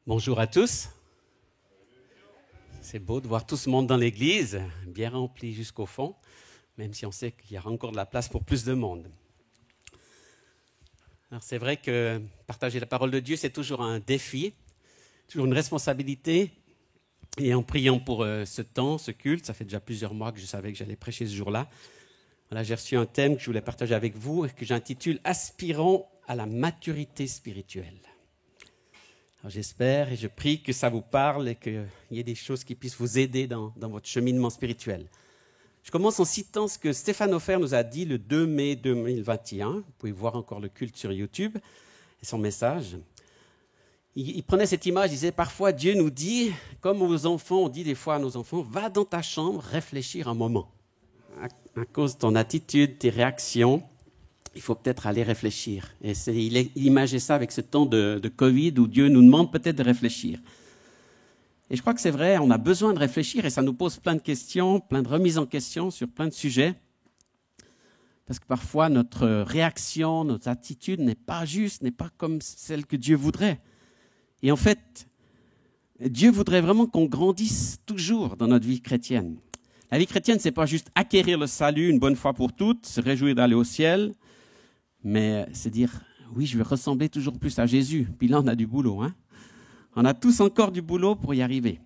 Bonjour à tous. C'est beau de voir tout ce monde dans l'église, bien rempli jusqu'au fond, même si on sait qu'il y aura encore de la place pour plus de monde. Alors c'est vrai que partager la parole de Dieu, c'est toujours un défi, toujours une responsabilité. Et en priant pour ce temps, ce culte, ça fait déjà plusieurs mois que je savais que j'allais prêcher ce jour-là. Voilà, j'ai reçu un thème que je voulais partager avec vous et que j'intitule « Aspirons à la maturité spirituelle ». Alors j'espère et je prie que ça vous parle et qu'il y ait des choses qui puissent vous aider dans votre cheminement spirituel. Je commence en citant ce que Stéphane Offert nous a dit le 2 mai 2021. Vous pouvez voir encore le culte sur YouTube et son message. Il prenait cette image, il disait parfois Dieu nous dit, comme aux enfants, on dit des fois à nos enfants, va dans ta chambre réfléchir un moment. À cause de ton attitude, tes réactions, il faut peut-être aller réfléchir. Et il imageait ça avec ce temps de Covid où Dieu nous demande peut-être de réfléchir. Et je crois que c'est vrai, on a besoin de réfléchir et ça nous pose plein de questions, plein de remises en question sur plein de sujets. Parce que parfois notre réaction, notre attitude n'est pas juste, n'est pas comme celle que Dieu voudrait. Et en fait, Dieu voudrait vraiment qu'on grandisse toujours dans notre vie chrétienne. La vie chrétienne, c'est pas juste acquérir le salut une bonne fois pour toutes, se réjouir d'aller au ciel, mais c'est dire, oui, je veux ressembler toujours plus à Jésus. Puis là, on a du boulot. On a tous encore du boulot pour y arriver.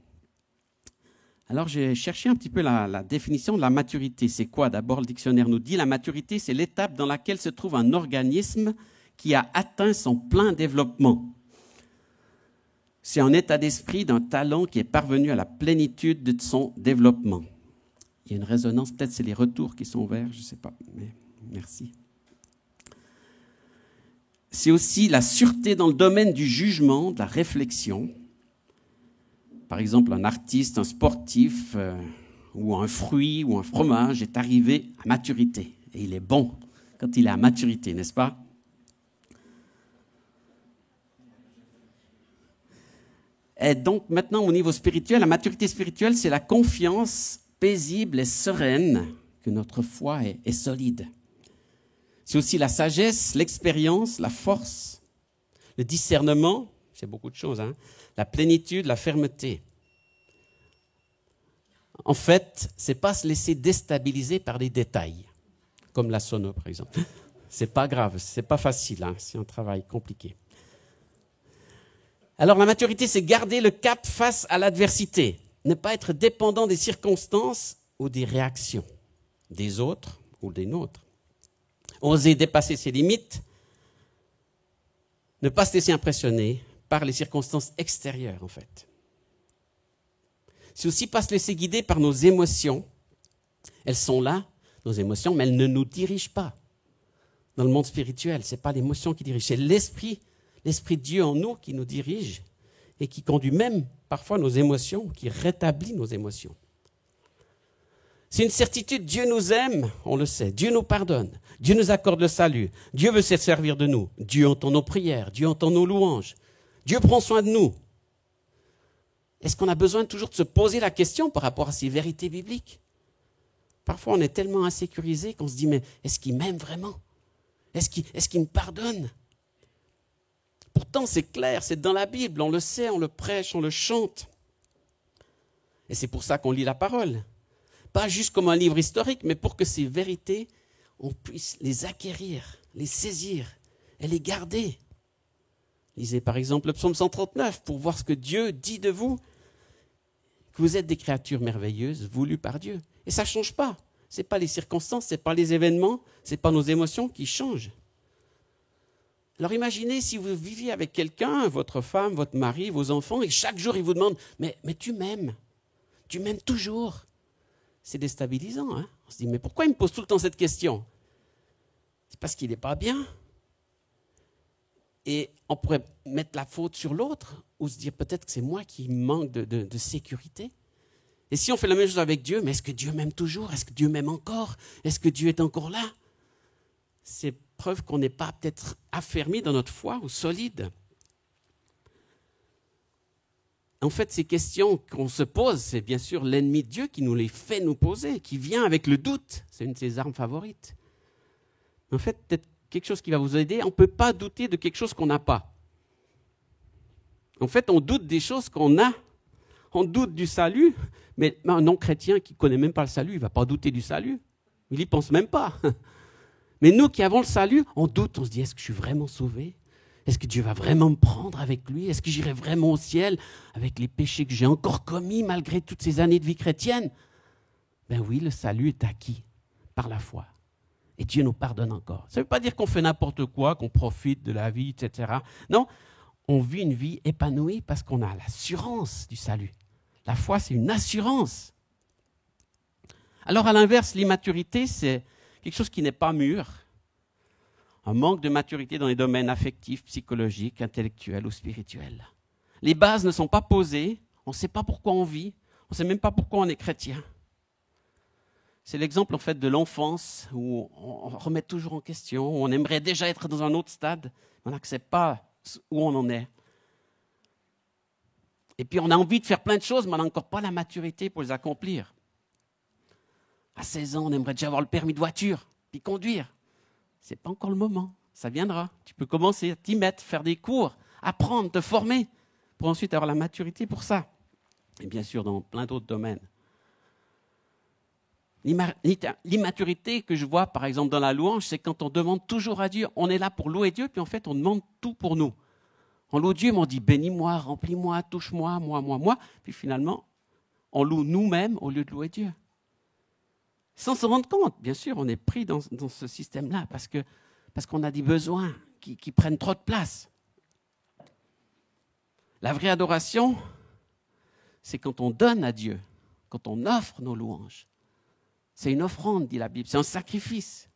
Alors, j'ai cherché un petit peu la définition de la maturité. C'est quoi? D'abord, le dictionnaire nous dit, la maturité, c'est l'étape dans laquelle se trouve un organisme qui a atteint son plein développement. C'est un état d'esprit d'un talent qui est parvenu à la plénitude de son développement. Il y a une résonance, peut-être c'est les retours qui sont verts, je ne sais pas, mais merci. C'est aussi la sûreté dans le domaine du jugement, de la réflexion. Par exemple, un artiste, un sportif, ou un fruit, ou un fromage est arrivé à maturité. Et il est bon quand il est à maturité, n'est-ce pas? Et donc maintenant, au niveau spirituel, la maturité spirituelle, c'est la confiance paisible et sereine que notre foi est solide. C'est aussi la sagesse, l'expérience, la force, le discernement, c'est beaucoup de choses, la plénitude, la fermeté. En fait, c'est pas se laisser déstabiliser par les détails, comme la sono par exemple. C'est pas grave, c'est pas facile, c'est un travail compliqué. Alors la maturité, c'est garder le cap face à l'adversité, ne pas être dépendant des circonstances ou des réactions des autres ou des nôtres. Oser dépasser ses limites, ne pas se laisser impressionner par les circonstances extérieures, en fait. C'est aussi pas se laisser guider par nos émotions. Elles sont là, nos émotions, mais elles ne nous dirigent pas. Dans le monde spirituel, ce n'est pas l'émotion qui dirige, c'est l'esprit de Dieu en nous qui nous dirige et qui conduit même parfois nos émotions, qui rétablit nos émotions. C'est une certitude, Dieu nous aime, on le sait, Dieu nous pardonne, Dieu nous accorde le salut, Dieu veut se servir de nous, Dieu entend nos prières, Dieu entend nos louanges, Dieu prend soin de nous. Est-ce qu'on a besoin toujours de se poser la question par rapport à ces vérités bibliques? Parfois on est tellement insécurisé qu'on se dit, mais est-ce qu'il m'aime vraiment? Est-ce qu'il me pardonne? Pourtant c'est clair, c'est dans la Bible, on le sait, on le prêche, on le chante. Et c'est pour ça qu'on lit la parole. Pas juste comme un livre historique, mais pour que ces vérités, on puisse les acquérir, les saisir et les garder. Lisez par exemple le psaume 139 pour voir ce que Dieu dit de vous, que vous êtes des créatures merveilleuses, voulues par Dieu. Et ça ne change pas. Ce n'est pas les circonstances, ce n'est pas les événements, ce n'est pas nos émotions qui changent. Alors imaginez si vous viviez avec quelqu'un, votre femme, votre mari, vos enfants, et chaque jour il vous demande « mais tu m'aimes toujours ?» C'est déstabilisant. On se dit, mais pourquoi il me pose tout le temps cette question? C'est parce qu'il n'est pas bien. Et on pourrait mettre la faute sur l'autre ou se dire peut-être que c'est moi qui manque de sécurité. Et si on fait la même chose avec Dieu, mais est-ce que Dieu m'aime toujours? Est-ce que Dieu m'aime encore? Est-ce que Dieu est encore là? C'est preuve qu'on n'est pas peut-être affermi dans notre foi ou solide. En fait, ces questions qu'on se pose, c'est bien sûr l'ennemi de Dieu qui nous les fait nous poser, qui vient avec le doute. C'est une de ses armes favorites. En fait, peut-être quelque chose qui va vous aider. On ne peut pas douter de quelque chose qu'on n'a pas. En fait, on doute des choses qu'on a. On doute du salut, mais un non-chrétien qui ne connaît même pas le salut, il ne va pas douter du salut. Il n'y pense même pas. Mais nous qui avons le salut, on doute, on se dit, est-ce que je suis vraiment sauvé? Est-ce que Dieu va vraiment me prendre avec lui? Est-ce que j'irai vraiment au ciel avec les péchés que j'ai encore commis malgré toutes ces années de vie chrétienne? Ben oui, le salut est acquis par la foi. Et Dieu nous pardonne encore. Ça ne veut pas dire qu'on fait n'importe quoi, qu'on profite de la vie, etc. Non, on vit une vie épanouie parce qu'on a l'assurance du salut. La foi, c'est une assurance. Alors, à l'inverse, l'immaturité, c'est quelque chose qui n'est pas mûr. Un manque de maturité dans les domaines affectifs, psychologiques, intellectuels ou spirituels. Les bases ne sont pas posées, on ne sait pas pourquoi on vit, on ne sait même pas pourquoi on est chrétien. C'est l'exemple en fait de l'enfance où on remet toujours en question, où on aimerait déjà être dans un autre stade, on n'accepte pas où on en est. Et puis on a envie de faire plein de choses, mais on n'a encore pas la maturité pour les accomplir. À 16 ans, on aimerait déjà avoir le permis de voiture, puis conduire. Ce n'est pas encore le moment, ça viendra. Tu peux commencer à t'y mettre, faire des cours, apprendre, te former, pour ensuite avoir la maturité pour ça. Et bien sûr, dans plein d'autres domaines. L'immaturité que je vois, par exemple, dans la louange, c'est quand on demande toujours à Dieu, on est là pour louer Dieu, puis en fait, on demande tout pour nous. On loue Dieu, mais on dit, bénis-moi, remplis-moi, touche-moi, moi. Puis finalement, on loue nous-mêmes au lieu de louer Dieu. Sans se rendre compte, bien sûr, on est pris dans ce système-là, parce qu'on a des besoins qui prennent trop de place. La vraie adoration, c'est quand on donne à Dieu, quand on offre nos louanges. C'est une offrande, dit la Bible, c'est un sacrifice.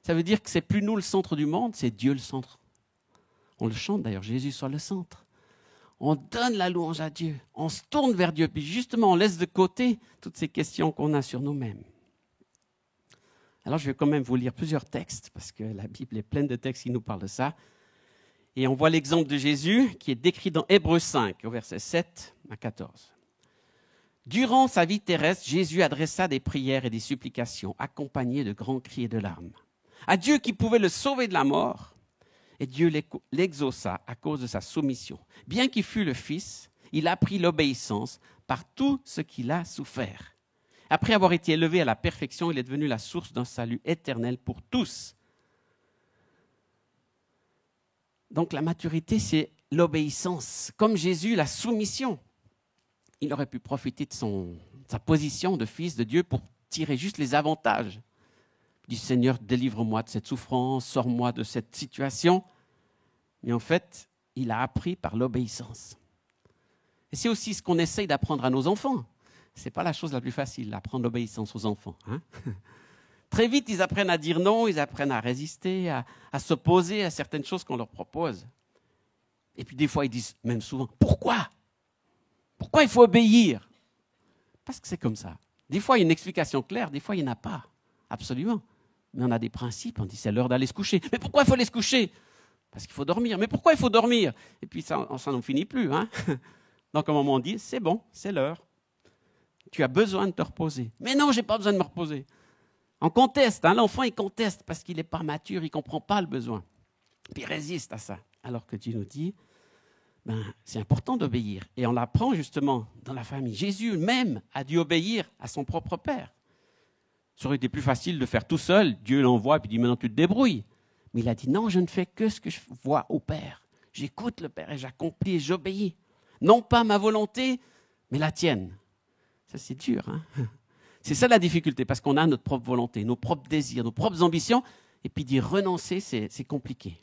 Ça veut dire que ce n'est plus nous le centre du monde, c'est Dieu le centre. On le chante d'ailleurs, Jésus soit le centre. On donne la louange à Dieu, on se tourne vers Dieu, puis justement on laisse de côté toutes ces questions qu'on a sur nous-mêmes. Alors je vais quand même vous lire plusieurs textes, parce que la Bible est pleine de textes qui nous parlent de ça. Et on voit l'exemple de Jésus qui est décrit dans Hébreux 5, au verset 7 à 14. Durant sa vie terrestre, Jésus adressa des prières et des supplications, accompagnées de grands cris et de larmes, à Dieu qui pouvait le sauver de la mort. Et Dieu l'exauça à cause de sa soumission. Bien qu'il fût le Fils, il apprit l'obéissance par tout ce qu'il a souffert. Après avoir été élevé à la perfection, il est devenu la source d'un salut éternel pour tous. Donc la maturité, c'est l'obéissance. Comme Jésus, la soumission. Il aurait pu profiter de sa position de fils de Dieu pour tirer juste les avantages. Il dit, Seigneur, délivre-moi de cette souffrance, sors-moi de cette situation. Mais en fait, il a appris par l'obéissance. Et c'est aussi ce qu'on essaye d'apprendre à nos enfants. Ce n'est pas la chose la plus facile, d'apprendre l'obéissance aux enfants. Hein? Très vite, ils apprennent à dire non, ils apprennent à résister, à s'opposer à certaines choses qu'on leur propose. Et puis des fois, ils disent, même souvent, pourquoi? Pourquoi il faut obéir? Parce que c'est comme ça. Des fois, il y a une explication claire, des fois, il n'y en a pas. Absolument. Mais on a des principes, on dit, c'est l'heure d'aller se coucher. Mais pourquoi il faut aller se coucher? Parce qu'il faut dormir. Mais pourquoi il faut dormir? Et puis ça n'en finit plus. Hein? Donc, à un moment, on dit, c'est bon, c'est l'heure. Tu as besoin de te reposer. Mais non, je n'ai pas besoin de me reposer. On conteste. Hein? L'enfant, il conteste parce qu'il n'est pas mature, il ne comprend pas le besoin. Puis il résiste à ça. Alors que Dieu nous dit, c'est important d'obéir. Et on l'apprend justement dans la famille. Jésus même a dû obéir à son propre Père. Ça aurait été plus facile de faire tout seul. Dieu l'envoie et puis dit, maintenant tu te débrouilles. Mais il a dit, non, je ne fais que ce que je vois au Père. J'écoute le Père et j'accomplis et j'obéis. Non pas ma volonté, mais la tienne. Ça, c'est dur. Hein? C'est ça la difficulté, parce qu'on a notre propre volonté, nos propres désirs, nos propres ambitions, et puis d'y renoncer, c'est compliqué.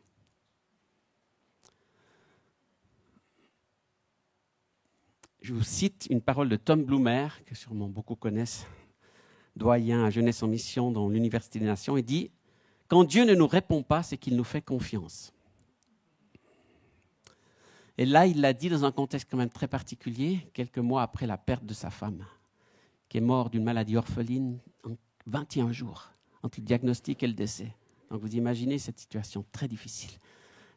Je vous cite une parole de Tom Bloomer, que sûrement beaucoup connaissent, doyen à Jeunesse en Mission dans l'Université des Nations. Il dit « Quand Dieu ne nous répond pas, c'est qu'il nous fait confiance. » Et là, il l'a dit dans un contexte quand même très particulier, quelques mois après la perte de sa femme, qui est morte d'une maladie orpheline en 21 jours, entre le diagnostic et le décès. Donc vous imaginez cette situation très difficile.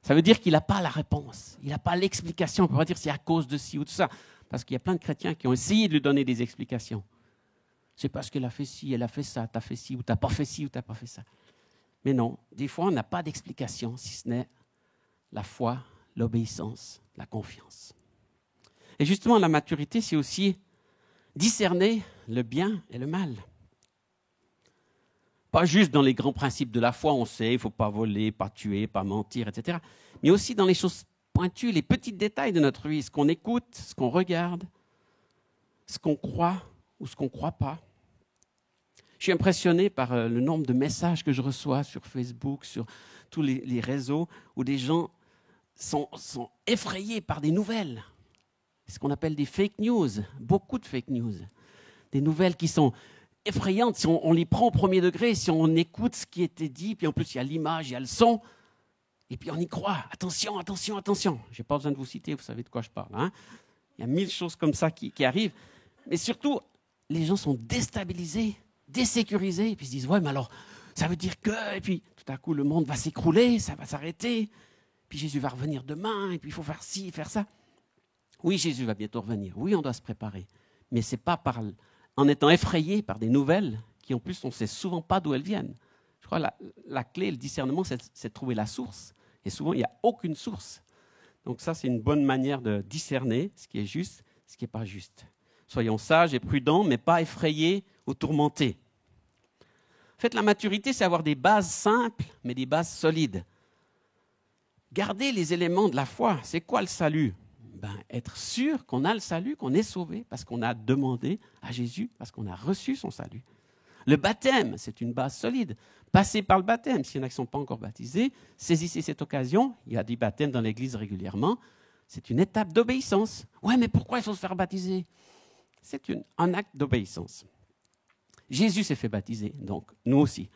Ça veut dire qu'il n'a pas la réponse, il n'a pas l'explication, on ne peut pas dire c'est à cause de ci ou de ça, parce qu'il y a plein de chrétiens qui ont essayé de lui donner des explications. C'est parce qu'elle a fait ci, elle a fait ça, tu as fait ci, ou tu n'as pas fait ci, ou tu n'as pas fait ça. Mais non, des fois on n'a pas d'explication, si ce n'est la foi, l'obéissance la confiance. Et justement, la maturité, c'est aussi discerner le bien et le mal. Pas juste dans les grands principes de la foi, on sait, il ne faut pas voler, pas tuer, pas mentir, etc. Mais aussi dans les choses pointues, les petits détails de notre vie, ce qu'on écoute, ce qu'on regarde, ce qu'on croit ou ce qu'on ne croit pas. Je suis impressionné par le nombre de messages que je reçois sur Facebook, sur tous les réseaux, où des gens sont effrayés par des nouvelles. Ce qu'on appelle des fake news, beaucoup de fake news. Des nouvelles qui sont effrayantes, si on les prend au premier degré, si on écoute ce qui était dit, puis en plus il y a l'image, il y a le son, et puis on y croit. Attention, attention, attention. Je n'ai pas besoin de vous citer, vous savez de quoi je parle. Hein. Il y a 1000 choses comme ça qui arrivent. Mais surtout, les gens sont déstabilisés, désécurisés, et puis ils se disent, ouais, mais alors, ça veut dire que, et puis tout à coup, le monde va s'écrouler, ça va s'arrêter, puis Jésus va revenir demain, et puis il faut faire ci, faire ça. Oui, Jésus va bientôt revenir. Oui, on doit se préparer. Mais ce n'est pas en étant effrayé par des nouvelles qui, en plus, on ne sait souvent pas d'où elles viennent. Je crois que la clé, le discernement, c'est de trouver la source. Et souvent, il n'y a aucune source. Donc ça, c'est une bonne manière de discerner ce qui est juste, ce qui n'est pas juste. Soyons sages et prudents, mais pas effrayés ou tourmentés. En fait, la maturité, c'est avoir des bases simples, mais des bases solides. Garder les éléments de la foi. C'est quoi le salut ? Être sûr qu'on a le salut, qu'on est sauvé, parce qu'on a demandé à Jésus, parce qu'on a reçu son salut. Le baptême, c'est une base solide. Passez par le baptême. S'il y en a qui ne sont pas encore baptisés, saisissez cette occasion. Il y a des baptêmes dans l'Église régulièrement. C'est une étape d'obéissance. Ouais, mais pourquoi il faut se faire baptiser ? C'est un acte d'obéissance. Jésus s'est fait baptiser, donc nous aussi.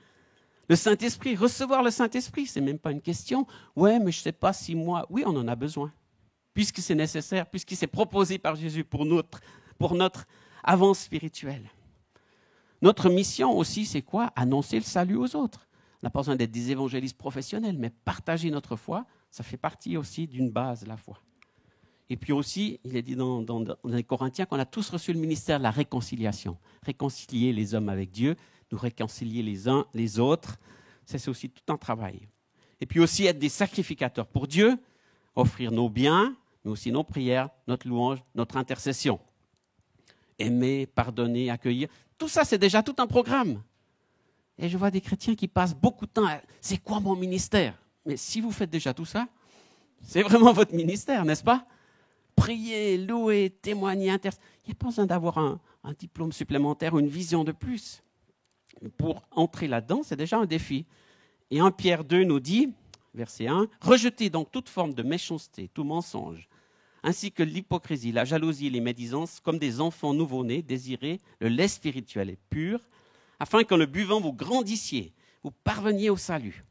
Le Saint-Esprit, recevoir le Saint-Esprit, ce n'est même pas une question. Ouais, mais je ne sais pas si moi... Oui, on en a besoin. Puisque c'est nécessaire, puisqu'il s'est proposé par Jésus pour notre avance spirituelle. Notre mission aussi, c'est quoi ? Annoncer le salut aux autres. On n'a pas besoin d'être des évangélistes professionnels, mais partager notre foi, ça fait partie aussi d'une base, la foi. Et puis aussi, il est dit dans les Corinthiens qu'on a tous reçu le ministère de la réconciliation. Réconcilier les hommes avec Dieu, nous réconcilier les uns les autres, ça c'est aussi tout un travail. Et puis aussi être des sacrificateurs pour Dieu, offrir nos biens, mais aussi nos prières, notre louange, notre intercession. Aimer, pardonner, accueillir, tout ça c'est déjà tout un programme. Et je vois des chrétiens qui passent beaucoup de temps à « c'est quoi mon ministère ?» Mais si vous faites déjà tout ça, c'est vraiment votre ministère, n'est-ce pas ? Prier, louer, témoigner, il n'y a pas besoin d'avoir un diplôme supplémentaire ou une vision de plus. Pour entrer là-dedans, c'est déjà un défi. Et 1 Pierre 2 nous dit, verset 1, « Rejetez donc toute forme de méchanceté, tout mensonge, ainsi que l'hypocrisie, la jalousie et les médisances, comme des enfants nouveau-nés, désirez le lait spirituel et pur, afin qu'en le buvant, vous grandissiez, vous parveniez au salut.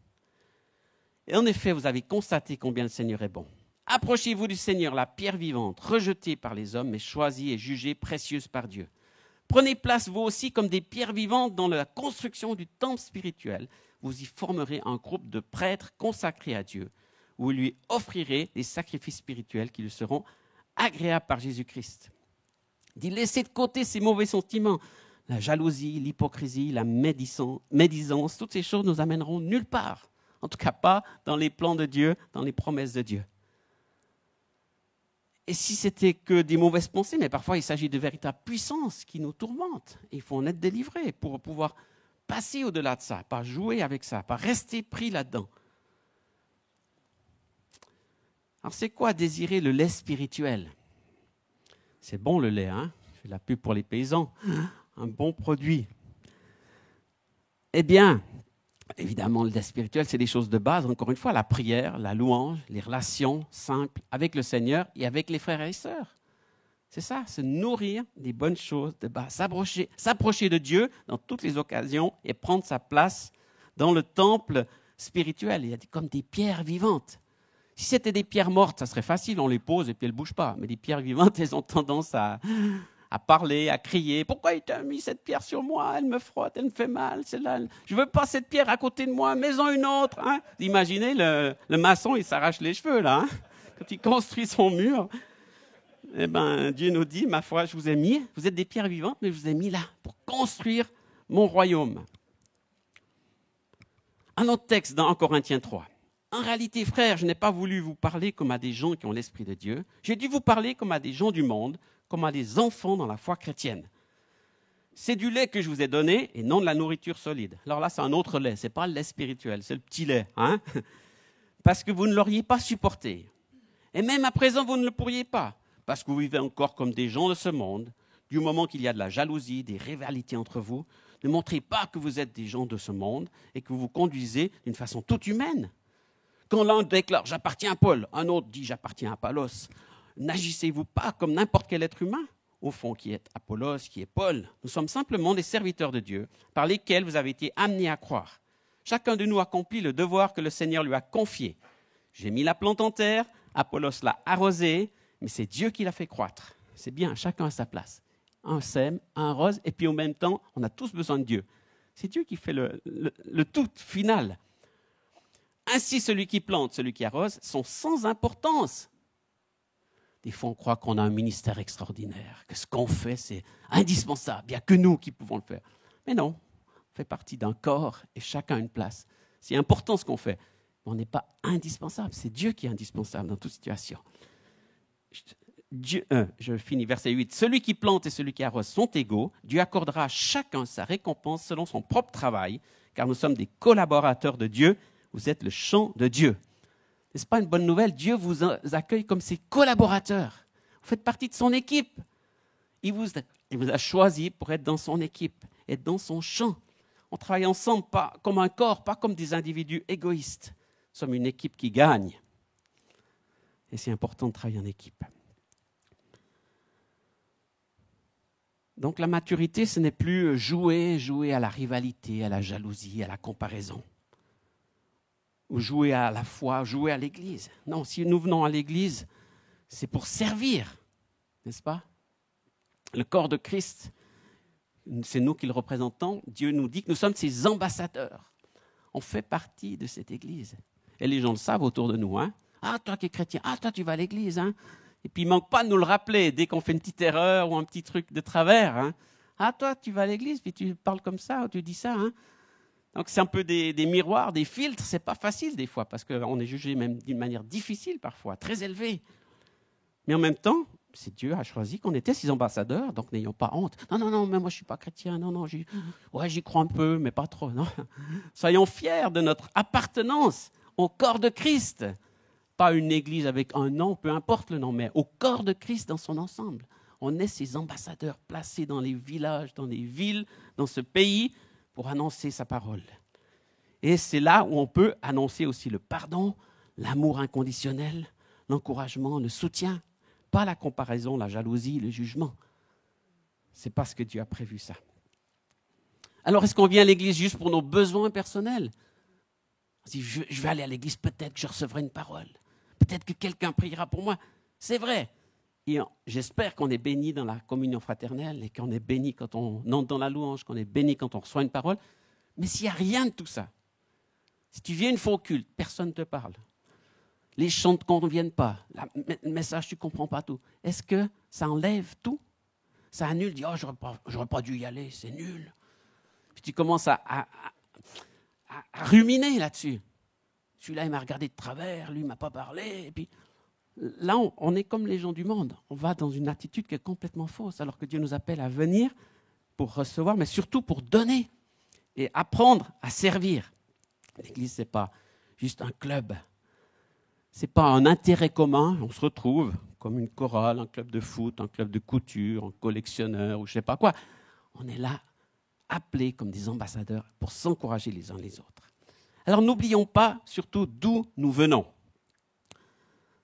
Et en effet, vous avez constaté combien le Seigneur est bon. Approchez-vous du Seigneur, la pierre vivante, rejetée par les hommes, mais choisie et jugée précieuse par Dieu. Prenez place, vous aussi, comme des pierres vivantes dans la construction du temple spirituel. Vous y formerez un groupe de prêtres consacrés à Dieu. Vous lui offrirez des sacrifices spirituels qui lui seront agréables par Jésus-Christ. Il dit, laissez de côté ces mauvais sentiments. La jalousie, l'hypocrisie, la médisance, toutes ces choses nous amèneront nulle part. En tout cas, pas dans les plans de Dieu, dans les promesses de Dieu. Et si c'était que des mauvaises pensées, mais parfois il s'agit de véritables puissances qui nous tourmentent. Il faut en être délivré pour pouvoir passer au-delà de ça, pas jouer avec ça, pas rester pris là-dedans. Alors c'est quoi désirer le lait spirituel ? C'est bon le lait, hein ? Je fais la pub pour les paysans. Un bon produit. Eh bien, évidemment, le lait spirituel, c'est des choses de base. Encore une fois, la prière, la louange, les relations simples avec le Seigneur et avec les frères et sœurs. C'est ça, se nourrir des bonnes choses de base. S'approcher de Dieu dans toutes les occasions et prendre sa place dans le temple spirituel. Il y a comme des pierres vivantes. Si c'était des pierres mortes, ça serait facile, on les pose et puis elles ne bougent pas. Mais des pierres vivantes, elles ont tendance à parler, à crier. Pourquoi il t'a mis cette pierre sur moi ? Elle me frotte, elle me fait mal. Celle-là, je ne veux pas cette pierre à côté de moi, mets-en une autre. Hein. Imaginez le maçon, il s'arrache les cheveux là, hein, quand il construit son mur. Eh bien, Dieu nous dit, ma foi, je vous ai mis, vous êtes des pierres vivantes, mais je vous ai mis là pour construire mon royaume. Un autre texte dans 1 Corinthiens 3. En réalité, frères, je n'ai pas voulu vous parler comme à des gens qui ont l'Esprit de Dieu. J'ai dû vous parler comme à des gens du monde, comme à des enfants dans la foi chrétienne. C'est du lait que je vous ai donné et non de la nourriture solide. Alors là, c'est un autre lait, ce n'est pas le lait spirituel, c'est le petit lait. Hein, parce que vous ne l'auriez pas supporté. Et même à présent, vous ne le pourriez pas, parce que vous vivez encore comme des gens de ce monde. Du moment qu'il y a de la jalousie, des rivalités entre vous, ne montrez pas que vous êtes des gens de ce monde et que vous vous conduisez d'une façon toute humaine. Quand l'un déclare « j'appartiens à Paul », un autre dit « j'appartiens à Apollos », n'agissez-vous pas comme n'importe quel être humain, au fond, qui est Apollos, qui est Paul. Nous sommes simplement des serviteurs de Dieu, par lesquels vous avez été amenés à croire. Chacun de nous accomplit le devoir que le Seigneur lui a confié. J'ai mis la plante en terre, Apollos l'a arrosée, mais c'est Dieu qui l'a fait croître. C'est bien, chacun à sa place. Un sème, un arrose, et puis en même temps, on a tous besoin de Dieu. C'est Dieu qui fait le tout final. Ainsi, celui qui plante, celui qui arrose sont sans importance. Des fois, on croit qu'on a un ministère extraordinaire, que ce qu'on fait, c'est indispensable. Il n'y a que nous qui pouvons le faire. Mais non, on fait partie d'un corps et chacun a une place. C'est important ce qu'on fait, mais on n'est pas indispensable. C'est Dieu qui est indispensable dans toute situation. Je finis verset 8. Celui qui plante et celui qui arrose sont égaux. Dieu accordera à chacun sa récompense selon son propre travail, car nous sommes des collaborateurs de Dieu. Vous êtes le champ de Dieu. N'est-ce pas une bonne nouvelle? Dieu vous accueille comme ses collaborateurs. Vous faites partie de son équipe. Il vous a choisi pour être dans son équipe, être dans son champ. On travaille ensemble, pas comme un corps, pas comme des individus égoïstes. Nous sommes une équipe qui gagne. Et c'est important de travailler en équipe. Donc la maturité, ce n'est plus jouer à la rivalité, à la jalousie, à la comparaison. Ou jouer à la foi, jouer à l'Église. Non, si nous venons à l'Église, c'est pour servir, n'est-ce pas? Le corps de Christ, c'est nous qui le représentons. Dieu nous dit que nous sommes ses ambassadeurs. On fait partie de cette Église. Et les gens le savent autour de nous. Hein? Ah, toi qui es chrétien, ah, toi tu vas à l'Église. Hein? Et puis il ne manque pas de nous le rappeler dès qu'on fait une petite erreur ou un petit truc de travers. Hein? Ah, toi tu vas à l'Église, puis tu parles comme ça, ou tu dis ça. Hein? Donc c'est un peu des miroirs, des filtres, c'est pas facile des fois, parce qu'on est jugé même d'une manière difficile parfois, très élevée. Mais en même temps, c'est Dieu a choisi qu'on était ses ambassadeurs, donc n'ayons pas honte. Non, mais moi je suis pas chrétien, non, j'y crois un peu, mais pas trop. Non. Soyons fiers de notre appartenance au corps de Christ. Pas une église avec un nom, peu importe le nom, mais au corps de Christ dans son ensemble. On est ses ambassadeurs placés dans les villages, dans les villes, dans ce pays, pour annoncer sa parole. Et c'est là où on peut annoncer aussi le pardon, l'amour inconditionnel, l'encouragement, le soutien, pas la comparaison, la jalousie, le jugement. C'est parce que Dieu a prévu ça. Alors, est-ce qu'on vient à l'église juste pour nos besoins personnels? Si je vais aller à l'église, peut-être que je recevrai une parole. Peut-être que quelqu'un priera pour moi. C'est vrai. Et j'espère qu'on est béni dans la communion fraternelle et qu'on est béni quand on entre dans la louange, qu'on est béni quand on reçoit une parole. Mais s'il n'y a rien de tout ça, si tu viens une fois au culte, personne ne te parle, les chants ne te conviennent pas, le message, tu ne comprends pas tout, est-ce que ça enlève tout? Ça annule, dit « Oh, j'aurais pas dû y aller, c'est nul. » Puis tu commences à ruminer là-dessus. Celui-là, il m'a regardé de travers, lui, il ne m'a pas parlé, et puis... Là, on est comme les gens du monde. On va dans une attitude qui est complètement fausse, alors que Dieu nous appelle à venir pour recevoir, mais surtout pour donner et apprendre à servir. L'Église, ce n'est pas juste un club. Ce n'est pas un intérêt commun. On se retrouve comme une chorale, un club de foot, un club de couture, un collectionneur ou je ne sais pas quoi. On est là, appelés comme des ambassadeurs pour s'encourager les uns les autres. Alors n'oublions pas surtout d'où nous venons.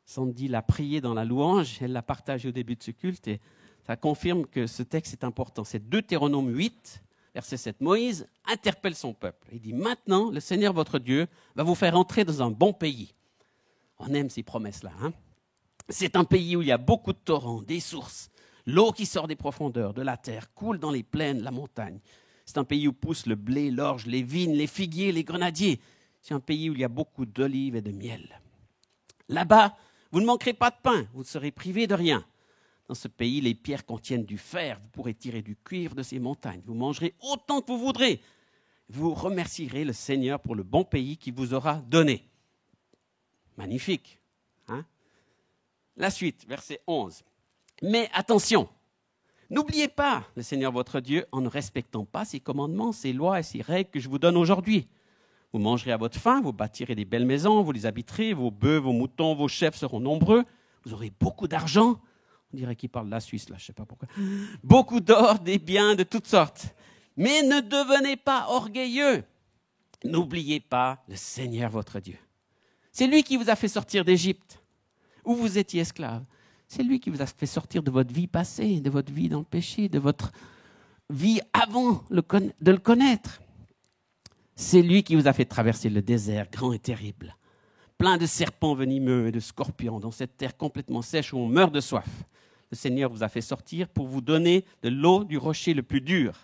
Sandy l'a prié dans la louange, elle l'a partagé au début de ce culte et ça confirme que ce texte est important. C'est Deutéronome 8, verset 7. Moïse interpelle son peuple. Il dit « Maintenant, le Seigneur votre Dieu va vous faire entrer dans un bon pays. » On aime ces promesses-là. Hein? C'est un pays où il y a beaucoup de torrents, des sources. L'eau qui sort des profondeurs de la terre coule dans les plaines, la montagne. C'est un pays où poussent le blé, l'orge, les vignes, les figuiers, les grenadiers. C'est un pays où il y a beaucoup d'olives et de miel. Là-bas, vous ne manquerez pas de pain, vous ne serez privés de rien. Dans ce pays, les pierres contiennent du fer, vous pourrez tirer du cuivre de ces montagnes. Vous mangerez autant que vous voudrez. Vous remercierez le Seigneur pour le bon pays qu'il vous aura donné. Magnifique. Hein? La suite, verset 11. Mais attention, n'oubliez pas le Seigneur votre Dieu en ne respectant pas ses commandements, ses lois et ses règles que je vous donne aujourd'hui. Vous mangerez à votre faim, vous bâtirez des belles maisons, vous les habiterez, vos bœufs, vos moutons, vos chefs seront nombreux, vous aurez beaucoup d'argent. On dirait qu'il parle de la Suisse, là, je ne sais pas pourquoi. Beaucoup d'or, des biens de toutes sortes. Mais ne devenez pas orgueilleux. N'oubliez pas le Seigneur votre Dieu. C'est lui qui vous a fait sortir d'Égypte, où vous étiez esclaves. C'est lui qui vous a fait sortir de votre vie passée, de votre vie dans le péché, de votre vie avant de le connaître. C'est lui qui vous a fait traverser le désert grand et terrible, plein de serpents venimeux et de scorpions, dans cette terre complètement sèche où on meurt de soif. Le Seigneur vous a fait sortir pour vous donner de l'eau du rocher le plus dur.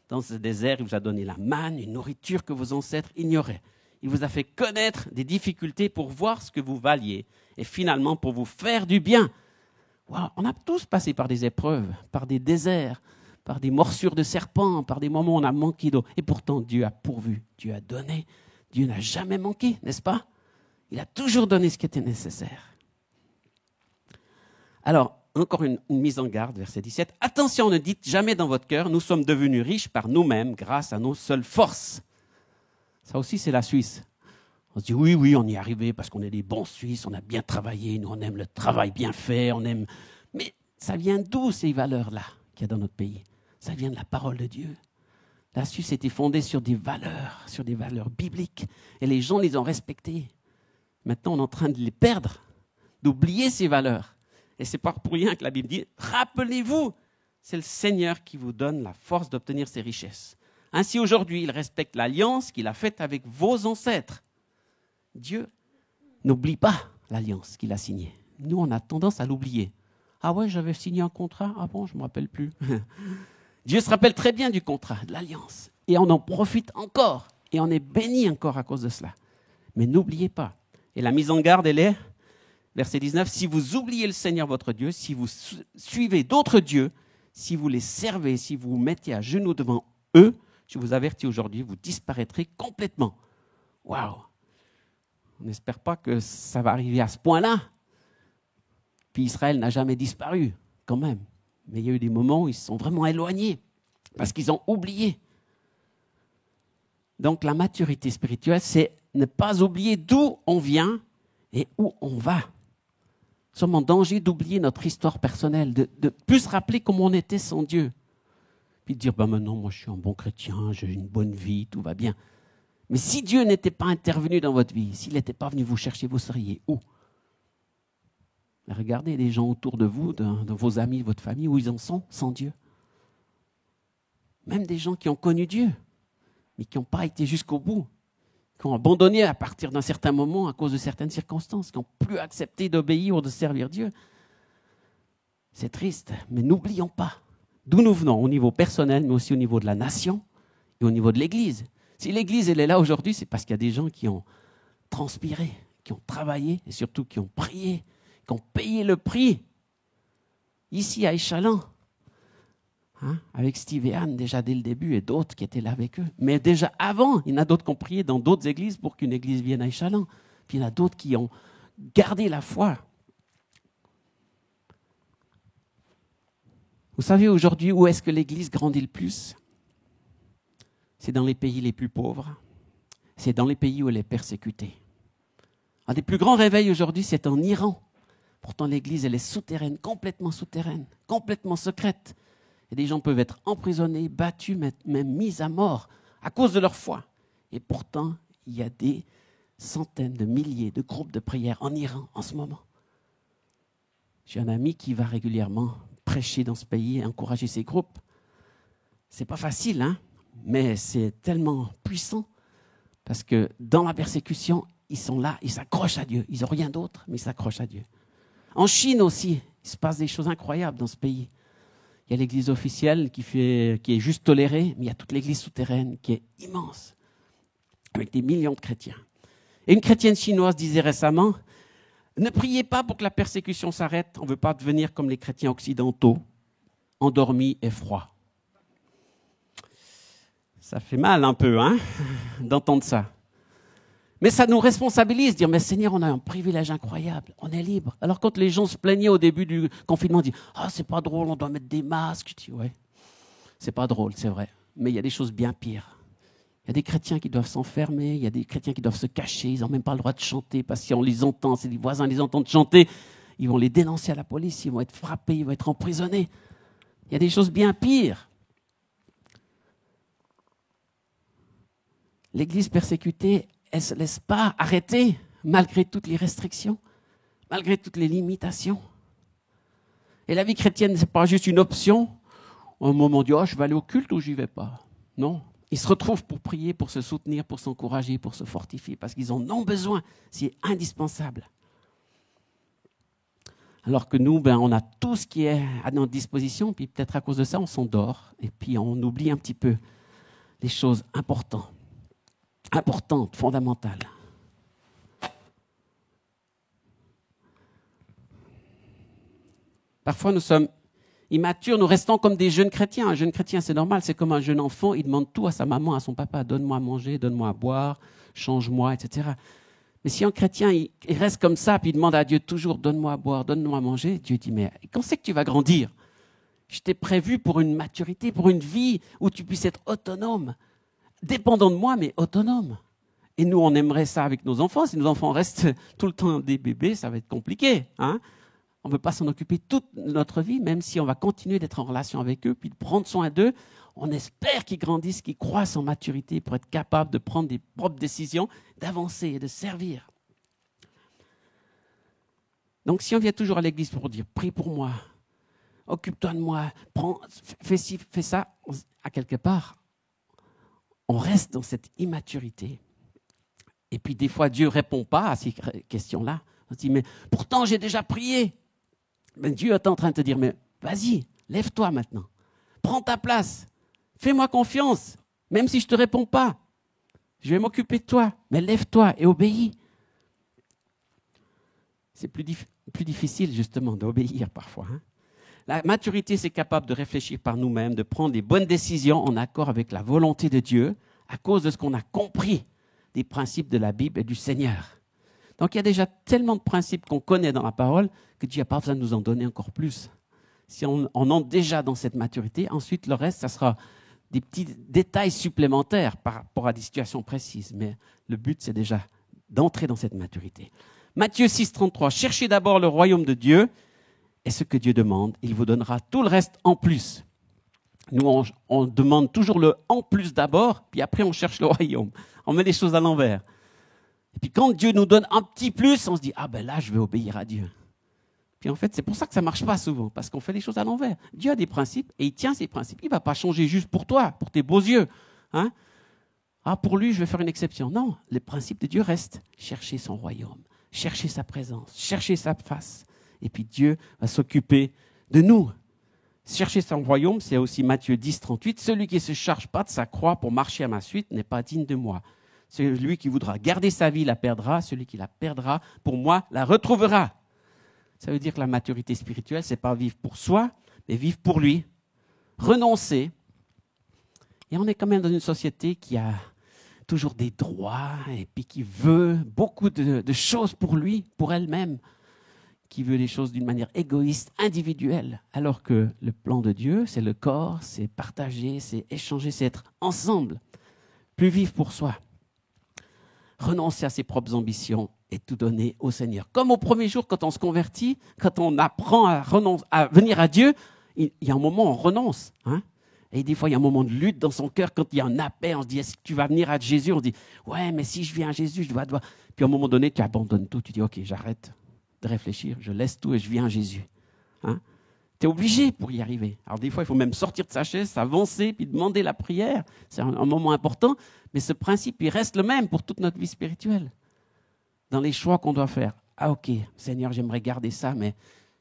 Dans ce désert, il vous a donné la manne, une nourriture que vos ancêtres ignoraient. Il vous a fait connaître des difficultés pour voir ce que vous valiez et finalement pour vous faire du bien. Wow, on a tous passé par des épreuves, par des déserts, par des morsures de serpents, par des moments où on a manqué d'eau. Et pourtant, Dieu a pourvu, Dieu a donné. Dieu n'a jamais manqué, n'est-ce pas? Il a toujours donné ce qui était nécessaire. Alors, encore une mise en garde, verset 17. Attention, ne dites jamais dans votre cœur, nous sommes devenus riches par nous-mêmes grâce à nos seules forces. Ça aussi, c'est la Suisse. On se dit, oui, on y est arrivé parce qu'on est des bons Suisses, on a bien travaillé, nous on aime le travail bien fait, on aime... Mais ça vient d'où ces valeurs-là qu'il y a dans notre pays? Ça vient de la parole de Dieu. La Suisse était fondée sur des valeurs bibliques. Et les gens les ont respectées. Maintenant, on est en train de les perdre, d'oublier ces valeurs. Et ce n'est pas pour rien que la Bible dit, rappelez-vous, c'est le Seigneur qui vous donne la force d'obtenir ces richesses. Ainsi, aujourd'hui, il respecte l'alliance qu'il a faite avec vos ancêtres. Dieu n'oublie pas l'alliance qu'il a signée. Nous, on a tendance à l'oublier. Ah ouais, j'avais signé un contrat. Ah bon, je ne me rappelle plus. Dieu se rappelle très bien du contrat, de l'alliance. Et on en profite encore. Et on est béni encore à cause de cela. Mais n'oubliez pas. Et la mise en garde, elle est, verset 19, si vous oubliez le Seigneur votre Dieu, si vous suivez d'autres dieux, si vous les servez, si vous vous mettez à genoux devant eux, je vous avertis aujourd'hui, vous disparaîtrez complètement. Waouh! On n'espère pas que ça va arriver à ce point-là. Puis Israël n'a jamais disparu, quand même. Mais il y a eu des moments où ils se sont vraiment éloignés, parce qu'ils ont oublié. Donc la maturité spirituelle, c'est ne pas oublier d'où on vient et où on va. Nous sommes en danger d'oublier notre histoire personnelle, de plus se rappeler comment on était sans Dieu. Puis de dire, maintenant, moi je suis un bon chrétien, j'ai une bonne vie, tout va bien. Mais si Dieu n'était pas intervenu dans votre vie, s'il n'était pas venu vous chercher, vous seriez où? Regardez les gens autour de vous, de vos amis, de votre famille, où ils en sont sans Dieu. Même des gens qui ont connu Dieu, mais qui n'ont pas été jusqu'au bout, qui ont abandonné à partir d'un certain moment à cause de certaines circonstances, qui n'ont plus accepté d'obéir ou de servir Dieu. C'est triste, mais n'oublions pas d'où nous venons au niveau personnel, mais aussi au niveau de la nation et au niveau de l'Église. Si l'Église elle est là aujourd'hui, c'est parce qu'il y a des gens qui ont transpiré, qui ont travaillé et surtout qui ont prié, qui ont payé le prix. Ici à Échalon, avec Steve et Anne déjà dès le début et d'autres qui étaient là avec eux. Mais déjà avant, il y en a d'autres qui ont prié dans d'autres églises pour qu'une église vienne à Échalon. Puis il y en a d'autres qui ont gardé la foi. Vous savez aujourd'hui où est-ce que l'église grandit le plus? C'est dans les pays les plus pauvres. C'est dans les pays où elle est persécutée. Un des plus grands réveils aujourd'hui, c'est en Iran. Pourtant, l'église, elle est souterraine, complètement secrète. Et des gens peuvent être emprisonnés, battus, même mis à mort à cause de leur foi. Et pourtant, il y a des centaines de milliers de groupes de prière en Iran en ce moment. J'ai un ami qui va régulièrement prêcher dans ce pays et encourager ces groupes. C'est pas facile, mais c'est tellement puissant parce que dans la persécution, ils sont là, ils s'accrochent à Dieu. Ils n'ont rien d'autre, mais ils s'accrochent à Dieu. En Chine aussi, il se passe des choses incroyables dans ce pays. Il y a l'église officielle qui est juste tolérée, mais il y a toute l'église souterraine qui est immense, avec des millions de chrétiens. Et une chrétienne chinoise disait récemment, ne priez pas pour que la persécution s'arrête, on ne veut pas devenir comme les chrétiens occidentaux, endormis et froids. Ça fait mal un peu, d'entendre ça. Mais ça nous responsabilise, dire, mais Seigneur, on a un privilège incroyable, on est libre. Alors quand les gens se plaignaient au début du confinement, on dit, ah, c'est pas drôle, on doit mettre des masques. Je dis, ouais, c'est pas drôle, c'est vrai. Mais il y a des choses bien pires. Il y a des chrétiens qui doivent s'enfermer, il y a des chrétiens qui doivent se cacher, ils n'ont même pas le droit de chanter, parce que si on les entend, si les voisins les entendent chanter, ils vont les dénoncer à la police, ils vont être frappés, ils vont être emprisonnés. Il y a des choses bien pires. L'Église persécutée, elle ne se laisse pas arrêter malgré toutes les restrictions, malgré toutes les limitations. Et la vie chrétienne, ce n'est pas juste une option. À un moment, on dit, oh, je vais aller au culte ou je n'y vais pas. Non. Ils se retrouvent pour prier, pour se soutenir, pour s'encourager, pour se fortifier, parce qu'ils en ont besoin. C'est indispensable. Alors que nous, on a tout ce qui est à notre disposition, puis peut-être à cause de ça, on s'endort, et puis on oublie un petit peu les choses importantes, fondamentales. Parfois, nous sommes immatures, nous restons comme des jeunes chrétiens. Un jeune chrétien, c'est normal, c'est comme un jeune enfant, il demande tout à sa maman, à son papa, donne-moi à manger, donne-moi à boire, change-moi, etc. Mais si un chrétien, il reste comme ça, puis il demande à Dieu toujours, donne-moi à boire, donne-moi à manger, Dieu dit, mais quand c'est que tu vas grandir? Je t'ai prévu pour une maturité, pour une vie où tu puisses être autonome, dépendant de moi, mais autonome. Et nous, on aimerait ça avec nos enfants. Si nos enfants restent tout le temps des bébés, ça va être compliqué, hein? On ne veut pas s'en occuper toute notre vie, même si on va continuer d'être en relation avec eux, puis de prendre soin d'eux. On espère qu'ils grandissent, qu'ils croissent en maturité pour être capables de prendre des propres décisions, d'avancer et de servir. Donc si on vient toujours à l'église pour dire « prie pour moi, occupe-toi de moi, fais ci, fais ça », à quelque part, on reste dans cette immaturité. Et puis des fois, Dieu ne répond pas à ces questions-là. On se dit « mais pourtant j'ai déjà prié ». Mais Dieu est en train de te dire, mais vas-y, lève-toi maintenant. Prends ta place. Fais-moi confiance, même si je ne te réponds pas. Je vais m'occuper de toi, mais lève-toi et obéis. C'est plus difficile, justement, d'obéir parfois. Hein. La maturité, c'est capable de réfléchir par nous-mêmes, de prendre les bonnes décisions en accord avec la volonté de Dieu, à cause de ce qu'on a compris des principes de la Bible et du Seigneur. Donc il y a déjà tellement de principes qu'on connaît dans la parole que Dieu n'a pas besoin de nous en donner encore plus. Si on entre déjà dans cette maturité, ensuite le reste, ça sera des petits détails supplémentaires par rapport à des situations précises. Mais le but, c'est déjà d'entrer dans cette maturité. Matthieu 6, 33, cherchez d'abord le royaume de Dieu et ce que Dieu demande, il vous donnera tout le reste en plus. Nous, on demande toujours le en plus d'abord, puis après on cherche le royaume. On met les choses à l'envers. Et puis quand Dieu nous donne un petit plus, on se dit, ah ben là, je vais obéir à Dieu. Puis en fait, c'est pour ça que ça ne marche pas souvent, parce qu'on fait les choses à l'envers. Dieu a des principes et il tient ses principes. Il ne va pas changer juste pour toi, pour tes beaux yeux. Hein? Ah, pour lui, je vais faire une exception. Non, les principes de Dieu restent. Chercher son royaume, chercher sa présence, chercher sa face. Et puis Dieu va s'occuper de nous. Chercher son royaume, c'est aussi Matthieu 10, 38. Celui qui ne se charge pas de sa croix pour marcher à ma suite n'est pas digne de moi. Celui qui voudra garder sa vie la perdra, celui qui la perdra, pour moi, la retrouvera. Ça veut dire que la maturité spirituelle, ce n'est pas vivre pour soi, mais vivre pour lui. Renoncer. Et on est quand même dans une société qui a toujours des droits, et puis qui veut beaucoup de choses pour lui, pour elle-même, qui veut les choses d'une manière égoïste, individuelle, alors que le plan de Dieu, c'est le corps, c'est partager, c'est échanger, c'est être ensemble. Plus vivre pour soi. Renoncer à ses propres ambitions et tout donner au Seigneur. Comme au premier jour, quand on se convertit, quand on apprend à venir à Dieu, il y a un moment où on renonce. Hein? Et des fois, il y a un moment de lutte dans son cœur. Quand il y a un appel, on se dit, est-ce que tu vas venir à Jésus? On se dit, ouais, mais si je viens à Jésus, je dois. Puis à un moment donné, tu abandonnes tout. Tu dis, ok, j'arrête de réfléchir, je laisse tout et je viens à Jésus. Hein? Tu es obligé pour y arriver. Alors des fois, il faut même sortir de sa chaise, avancer, puis demander la prière. C'est un moment important. Mais ce principe, il reste le même pour toute notre vie spirituelle. Dans les choix qu'on doit faire. Ah ok, Seigneur, j'aimerais garder ça, mais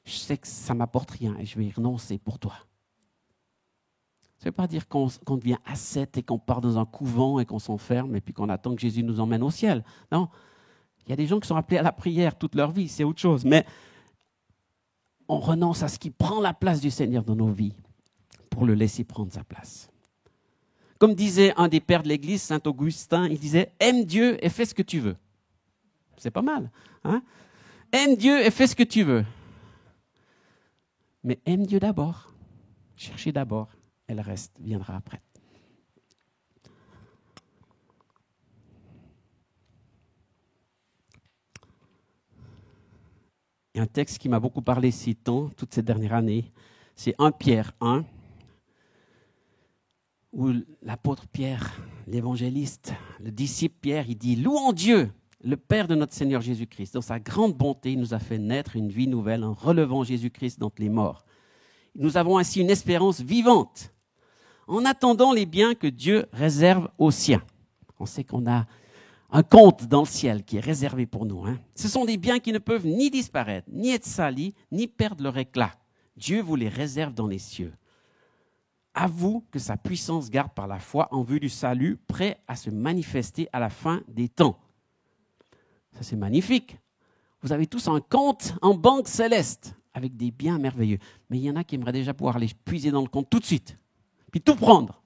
je sais que ça ne m'apporte rien et je vais y renoncer pour toi. Ça ne veut pas dire qu'on devient ascète et qu'on part dans un couvent et qu'on s'enferme et puis qu'on attend que Jésus nous emmène au ciel. Non, il y a des gens qui sont appelés à la prière toute leur vie, c'est autre chose. Mais on renonce à ce qui prend la place du Seigneur dans nos vies pour le laisser prendre sa place. Comme disait un des pères de l'Église, Saint Augustin, il disait « Aime Dieu et fais ce que tu veux. C'est pas mal. Hein? Aime Dieu et fais ce que tu veux. Mais aime Dieu d'abord. Cherchez d'abord et le reste viendra après. Et un texte qui m'a beaucoup parlé ces temps, toutes ces dernières années, c'est 1 Pierre 1, où l'apôtre Pierre, l'évangéliste, le disciple Pierre, il dit « Louons Dieu, le Père de notre Seigneur Jésus-Christ. Dans sa grande bonté, il nous a fait naître une vie nouvelle en relevant Jésus-Christ d'entre les morts. Nous avons ainsi une espérance vivante en attendant les biens que Dieu réserve aux siens. » On sait qu'on a un compte dans le ciel qui est réservé pour nous. Hein. Ce sont des biens qui ne peuvent ni disparaître, ni être salis, ni perdre leur éclat. Dieu vous les réserve dans les cieux. À vous que sa puissance garde par la foi en vue du salut, prêt à se manifester à la fin des temps. Ça, c'est magnifique. Vous avez tous un compte en banque céleste avec des biens merveilleux. Mais il y en a qui aimeraient déjà pouvoir les puiser dans le compte tout de suite, puis tout prendre.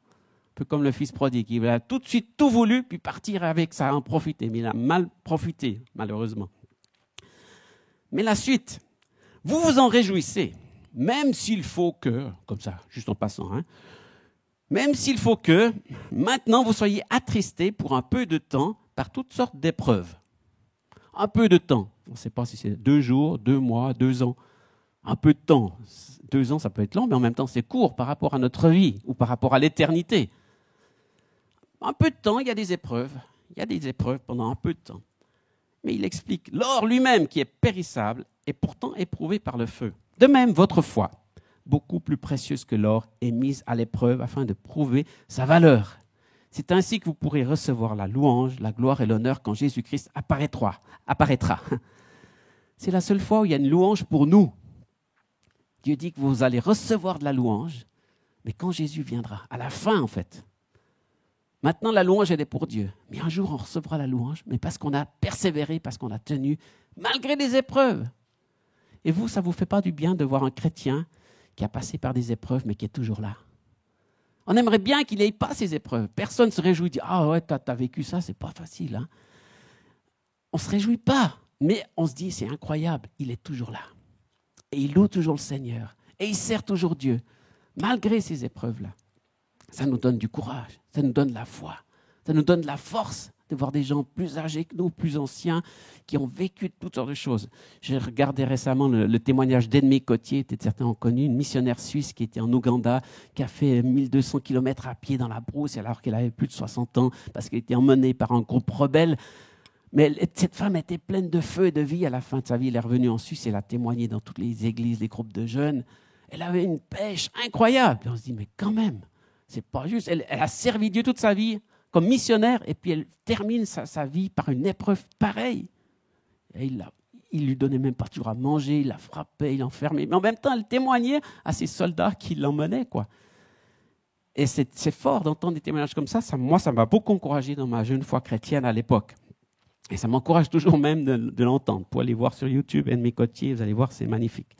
Un peu comme le fils prodigue, il a tout de suite tout voulu, puis partir avec ça, en profiter. Mais il a mal profité, malheureusement. Mais la suite, vous vous en réjouissez, même s'il faut que, comme ça, juste en passant, hein, même s'il faut que, maintenant vous soyez attristés pour un peu de temps par toutes sortes d'épreuves. Un peu de temps. On ne sait pas si c'est 2 jours, 2 mois, 2 ans. Un peu de temps. 2 ans, ça peut être long, mais en même temps, c'est court par rapport à notre vie ou par rapport à l'éternité. Un peu de temps, il y a des épreuves. Il y a des épreuves pendant un peu de temps. Mais il explique, l'or lui-même qui est périssable est pourtant éprouvé par le feu. De même, votre foi, beaucoup plus précieuse que l'or, est mise à l'épreuve afin de prouver sa valeur. C'est ainsi que vous pourrez recevoir la louange, la gloire et l'honneur quand Jésus-Christ apparaîtra. C'est la seule fois où il y a une louange pour nous. Dieu dit que vous allez recevoir de la louange, mais quand Jésus viendra, à la fin en fait. Maintenant, la louange, elle est pour Dieu. Mais un jour, on recevra la louange, mais parce qu'on a persévéré, parce qu'on a tenu, malgré les épreuves. Et vous, ça ne vous fait pas du bien de voir un chrétien qui a passé par des épreuves, mais qui est toujours là. On aimerait bien qu'il n'ait pas ces épreuves. Personne ne se réjouit, dit « Ah ouais, t'as vécu ça, c'est pas facile. Hein. » On ne se réjouit pas, mais on se dit « C'est incroyable, il est toujours là. » Et il loue toujours le Seigneur. Et il sert toujours Dieu, malgré ces épreuves-là. Ça nous donne du courage, ça nous donne de la foi, ça nous donne de la force de voir des gens plus âgés que nous, plus anciens, qui ont vécu toutes sortes de choses. J'ai regardé récemment le témoignage d'Edmé Cotier, peut-être certains ont connu, une missionnaire suisse qui était en Ouganda, qui a fait 1200 km à pied dans la brousse alors qu'elle avait plus de 60 ans, parce qu'elle était emmenée par un groupe rebelle. Mais cette femme était pleine de feu et de vie à la fin de sa vie. Elle est revenue en Suisse, elle a témoigné dans toutes les églises, les groupes de jeunes. Elle avait une pêche incroyable. Et on se dit, mais quand même, c'est pas juste. Elle a servi Dieu toute sa vie comme missionnaire et puis elle termine sa vie par une épreuve pareille. Et il lui donnait même pas toujours à manger, il la frappait, il l'enfermait. Mais en même temps, elle témoignait à ses soldats qui l'emmenaient, quoi. Et c'est fort d'entendre des témoignages comme ça. Moi, ça m'a beaucoup encouragé dans ma jeune foi chrétienne à l'époque. Et ça m'encourage toujours même de l'entendre. Pour aller voir sur YouTube, Edmé Cotier, vous allez voir, c'est magnifique.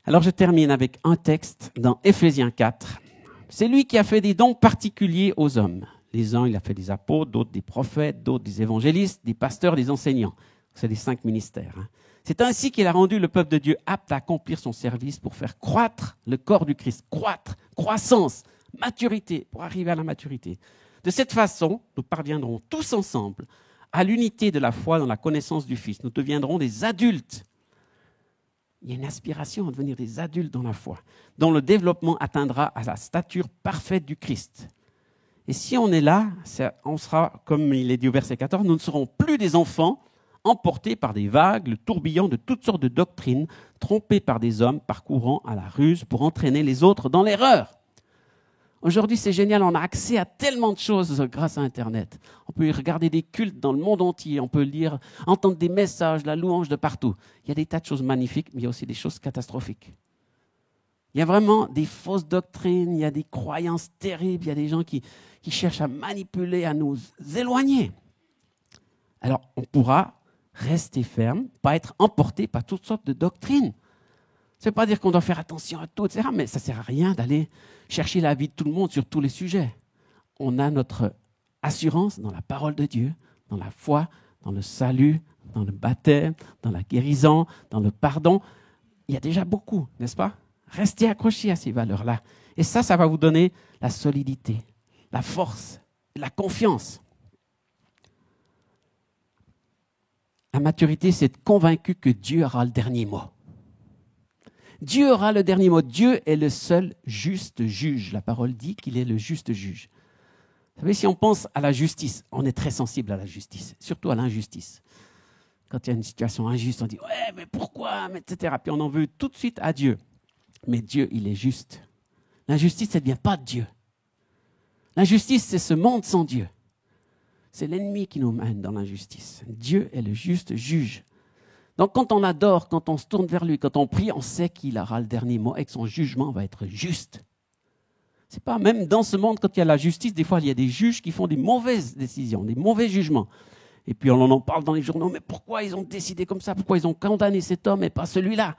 Alors je termine avec un texte dans Éphésiens 4. C'est lui qui a fait des dons particuliers aux hommes. Les uns, il a fait des apôtres, d'autres des prophètes, d'autres des évangélistes, des pasteurs, des enseignants. C'est les 5 ministères. Hein. C'est ainsi qu'il a rendu le peuple de Dieu apte à accomplir son service pour faire croître le corps du Christ. Croître, croissance, maturité, pour arriver à la maturité. De cette façon, nous parviendrons tous ensemble à l'unité de la foi dans la connaissance du Fils. Nous deviendrons des adultes. Il y a une aspiration à devenir des adultes dans la foi, dont le développement atteindra à la stature parfaite du Christ. Et si on est là, on sera, comme il est dit au verset 14, nous ne serons plus des enfants emportés par des vagues, le tourbillon de toutes sortes de doctrines, trompés par des hommes parcourant à la ruse pour entraîner les autres dans l'erreur. Aujourd'hui, c'est génial, on a accès à tellement de choses grâce à Internet. On peut y regarder des cultes dans le monde entier, on peut lire, entendre des messages, la louange de partout. Il y a des tas de choses magnifiques, mais il y a aussi des choses catastrophiques. Il y a vraiment des fausses doctrines, il y a des croyances terribles, il y a des gens qui cherchent à manipuler, à nous éloigner. Alors, on pourra rester ferme, pas être emporté par toutes sortes de doctrines. Ça ne veut pas dire qu'on doit faire attention à tout, etc. Mais ça ne sert à rien d'aller chercher l'avis de tout le monde sur tous les sujets. On a notre assurance dans la parole de Dieu, dans la foi, dans le salut, dans le baptême, dans la guérison, dans le pardon. Il y a déjà beaucoup, n'est-ce pas? Restez accrochés à ces valeurs-là. Et ça va vous donner la solidité, la force, la confiance. La maturité, c'est être convaincu que Dieu aura le dernier mot. Dieu aura le dernier mot. Dieu est le seul juste juge. La parole dit qu'il est le juste juge. Vous savez, si on pense à la justice, on est très sensible à la justice, surtout à l'injustice. Quand il y a une situation injuste, on dit « ouais, mais pourquoi ?» etc. Puis on en veut tout de suite à Dieu. Mais Dieu, il est juste. L'injustice, elle ne vient pas de Dieu. L'injustice, c'est ce monde sans Dieu. C'est l'ennemi qui nous mène dans l'injustice. Dieu est le juste juge. Donc quand on adore, quand on se tourne vers lui, quand on prie, on sait qu'il aura le dernier mot et que son jugement va être juste. C'est pas même dans ce monde, quand il y a la justice, des fois il y a des juges qui font des mauvaises décisions, des mauvais jugements. Et puis on en parle dans les journaux, mais pourquoi ils ont décidé comme ça? Pourquoi ils ont condamné cet homme et pas celui-là?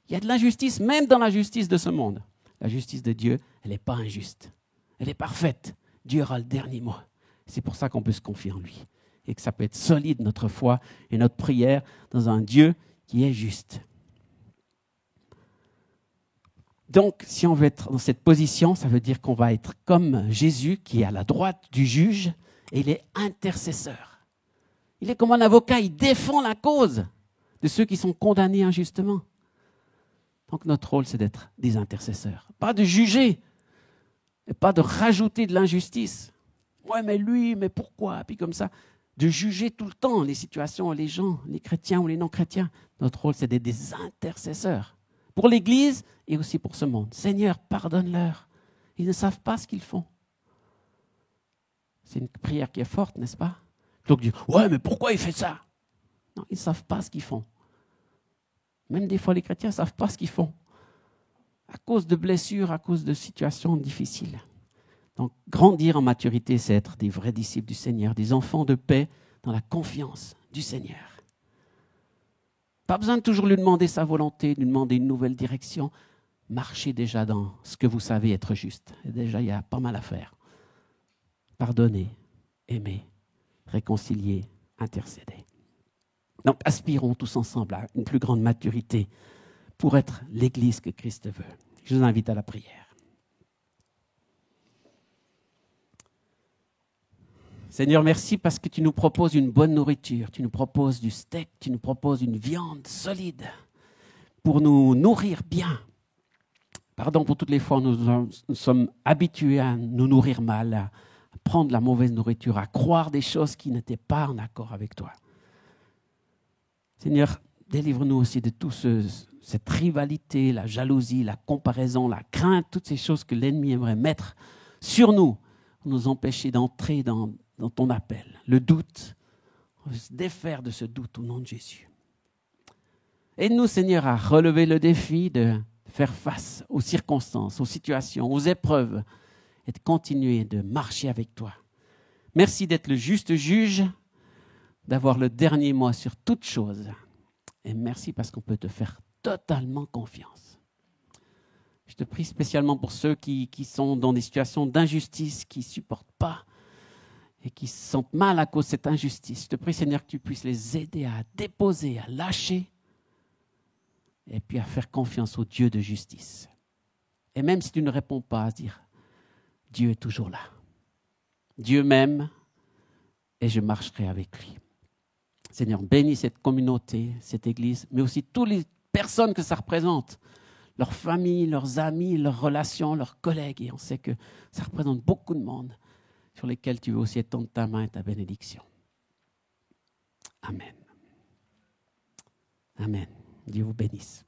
Il y a de l'injustice, même dans la justice de ce monde. La justice de Dieu, elle n'est pas injuste. Elle est parfaite. Dieu aura le dernier mot. C'est pour ça qu'on peut se confier en lui. Et que ça peut être solide, notre foi et notre prière, dans un Dieu qui est juste. Donc, si on veut être dans cette position, ça veut dire qu'on va être comme Jésus, qui est à la droite du juge, et il est intercesseur. Il est comme un avocat, il défend la cause de ceux qui sont condamnés injustement. Donc, notre rôle, c'est d'être des intercesseurs. Pas de juger, et pas de rajouter de l'injustice. Ouais, mais lui, mais pourquoi? Puis comme ça, de juger tout le temps les situations, les gens, les chrétiens ou les non-chrétiens. Notre rôle, c'est d'être des intercesseurs. Pour l'Église et aussi pour ce monde. Seigneur, pardonne-leur. Ils ne savent pas ce qu'ils font. C'est une prière qui est forte, n'est-ce pas? Plutôt que de dire, ouais, mais pourquoi il fait ça? Non, ils ne savent pas ce qu'ils font. Même des fois, les chrétiens ne savent pas ce qu'ils font. À cause de blessures, à cause de situations difficiles. Donc, grandir en maturité, c'est être des vrais disciples du Seigneur, des enfants de paix dans la confiance du Seigneur. Pas besoin de toujours lui demander sa volonté, de lui demander une nouvelle direction. Marchez déjà dans ce que vous savez être juste. Et déjà, il y a pas mal à faire. Pardonner, aimer, réconcilier, intercéder. Donc, aspirons tous ensemble à une plus grande maturité pour être l'Église que Christ veut. Je vous invite à la prière. Seigneur, merci parce que tu nous proposes une bonne nourriture. Tu nous proposes du steak, tu nous proposes une viande solide pour nous nourrir bien. Pardon pour toutes les fois où nous sommes habitués à nous nourrir mal, à prendre la mauvaise nourriture, à croire des choses qui n'étaient pas en accord avec toi. Seigneur, délivre-nous aussi de toute cette rivalité, la jalousie, la comparaison, la crainte, toutes ces choses que l'ennemi aimerait mettre sur nous pour nous empêcher d'entrer dans ton appel. Le doute, on veut se défaire de ce doute au nom de Jésus. Aide-nous, Seigneur, à relever le défi de faire face aux circonstances, aux situations, aux épreuves et de continuer de marcher avec toi. Merci d'être le juste juge, d'avoir le dernier mot sur toute chose. Et merci parce qu'on peut te faire totalement confiance. Je te prie spécialement pour ceux qui sont dans des situations d'injustice, qui ne supportent pas et qui se sentent mal à cause de cette injustice. Je te prie, Seigneur, que tu puisses les aider à déposer, à lâcher et puis à faire confiance au Dieu de justice. Et même si tu ne réponds pas, à dire, Dieu est toujours là. Dieu m'aime et je marcherai avec lui. Seigneur, bénis cette communauté, cette église, mais aussi toutes les personnes que ça représente, leurs familles, leurs amis, leurs relations, leurs collègues. Et on sait que ça représente beaucoup de monde sur lesquels tu veux aussi étendre ta main et ta bénédiction. Amen. Amen. Dieu vous bénisse.